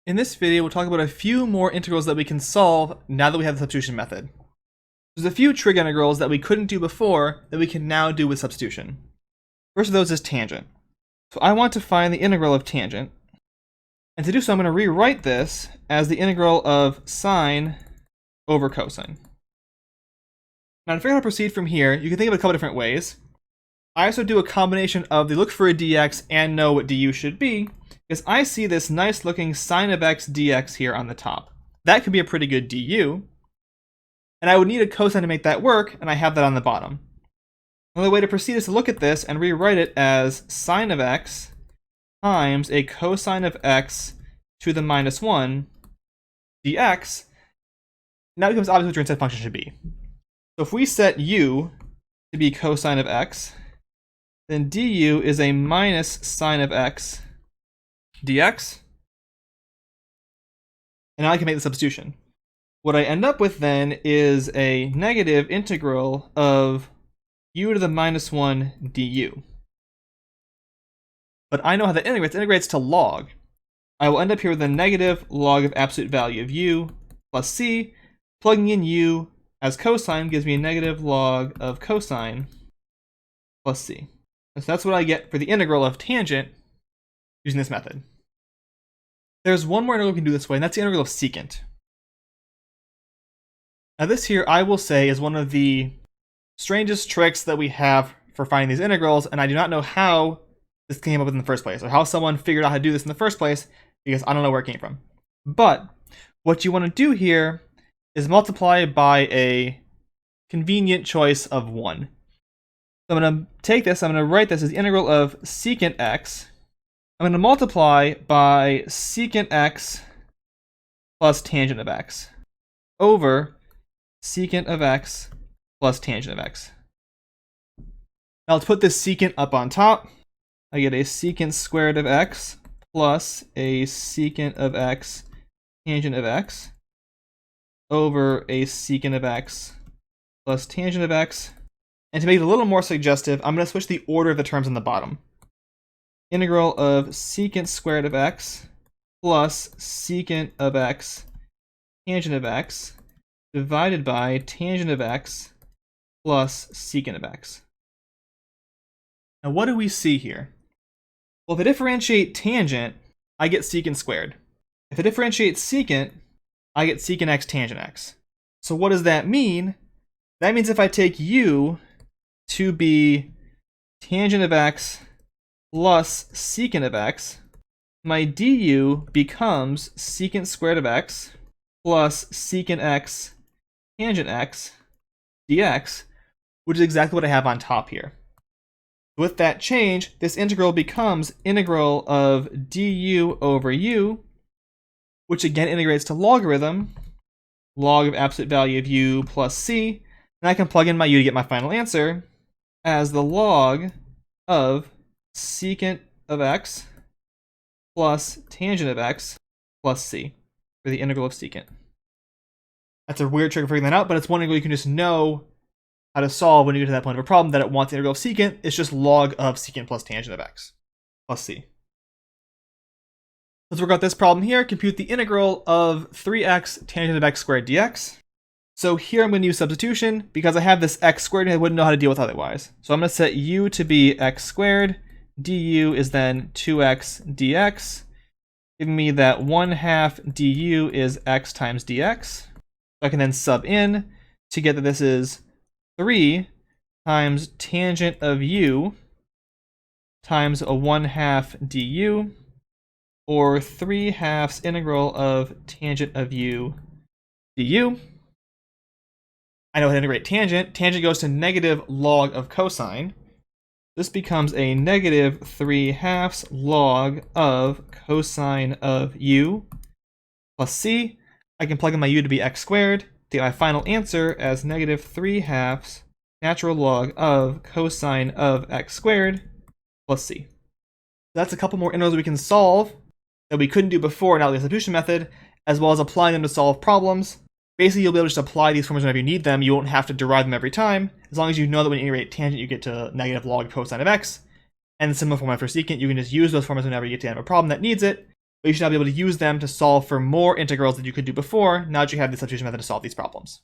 In this video, we'll talk about a few more integrals that we can solve now that we have the substitution method. There's a few trig integrals that we couldn't do before that we can now do with substitution. First of those is tangent. So I want to find the integral of tangent. And to do so, I'm going to rewrite this as the integral of sine over cosine. Now to figure out how to proceed from here, you can think of it a couple different ways. I also do a combination of the look for a dx and know what du should be, because I see this nice looking sine of x dx here on the top. That could be a pretty good du, and I would need a cosine to make that work, and I have that on the bottom. Another way to proceed is to look at this and rewrite it as sine of x times a cosine of x to the minus 1 dx. Now it becomes obvious what your instead function should be. So if we set u to be cosine of x, then du is a minus sine of x dx. And now I can make the substitution. What I end up with then is a negative integral of u to the minus 1 du. But I know how that integrates. It integrates to log. I will end up here with a negative log of absolute value of u plus c. Plugging in u as cosine gives me a negative log of cosine plus c. And so that's what I get for the integral of tangent using this method. There's one more integral we can do this way, and that's the integral of secant. Now this here, I will say, is one of the strangest tricks that we have for finding these integrals, and I do not know how this came up with in the first place, or how someone figured out how to do this in the first place, because I don't know where it came from. But what you want to do here is multiply by a convenient choice of 1. So I'm going to take this, I'm going to write this as the integral of secant x. I'm going to multiply by secant x plus tangent of x over secant of x plus tangent of x. Now let's put this secant up on top. I get a secant squared of x plus a secant of x tangent of x over a secant of x plus tangent of x. And to make it a little more suggestive, I'm going to switch the order of the terms on the bottom. Integral of secant squared of x plus secant of x tangent of x divided by tangent of x plus secant of x. Now what do we see here? Well, if I differentiate tangent, I get secant squared. If I differentiate secant, I get secant x tangent x. So what does that mean? That means if I take u to be tangent of x plus secant of x, my du becomes secant squared of x plus secant x tangent x dx, which is exactly what I have on top here. With that change, this integral becomes integral of du over u, which again integrates to logarithm, log of absolute value of u plus c, and I can plug in my u to get my final answer as the log of secant of x plus tangent of x plus c for the integral of secant. That's a weird trick of figuring that out, but it's one integral you can just know how to solve when you get to that point of a problem that it wants the integral of secant. It's just log of secant plus tangent of x plus c. Let's work out this problem here. Compute the integral of 3x tangent of x squared dx. So here I'm going to use substitution because I have this x squared and I wouldn't know how to deal with otherwise. So I'm going to set u to be x squared. Du is then 2x dx, giving me that 1/2 du is x times dx. So I can then sub in to get that this is 3 times tangent of u times a 1/2 du, or 3/2 integral of tangent of u du. I know how to integrate tangent. Tangent goes to negative log of cosine. This becomes a negative 3/2 log of cosine of u plus c. I can plug in my u to be x squared to get my final answer as negative 3/2 natural log of cosine of x squared plus c. That's a couple more integrals we can solve that we couldn't do before now with the substitution method, as well as applying them to solve problems. Basically, you'll be able to just apply these formulas whenever you need them. You won't have to derive them every time, as long as you know that when you integrate tangent, you get to negative log cosine of x. And the similar formula for secant, you can just use those formulas whenever you get to the end of a problem that needs it. but you should now be able to use them to solve for more integrals than you could do before, now that you have the substitution method to solve these problems.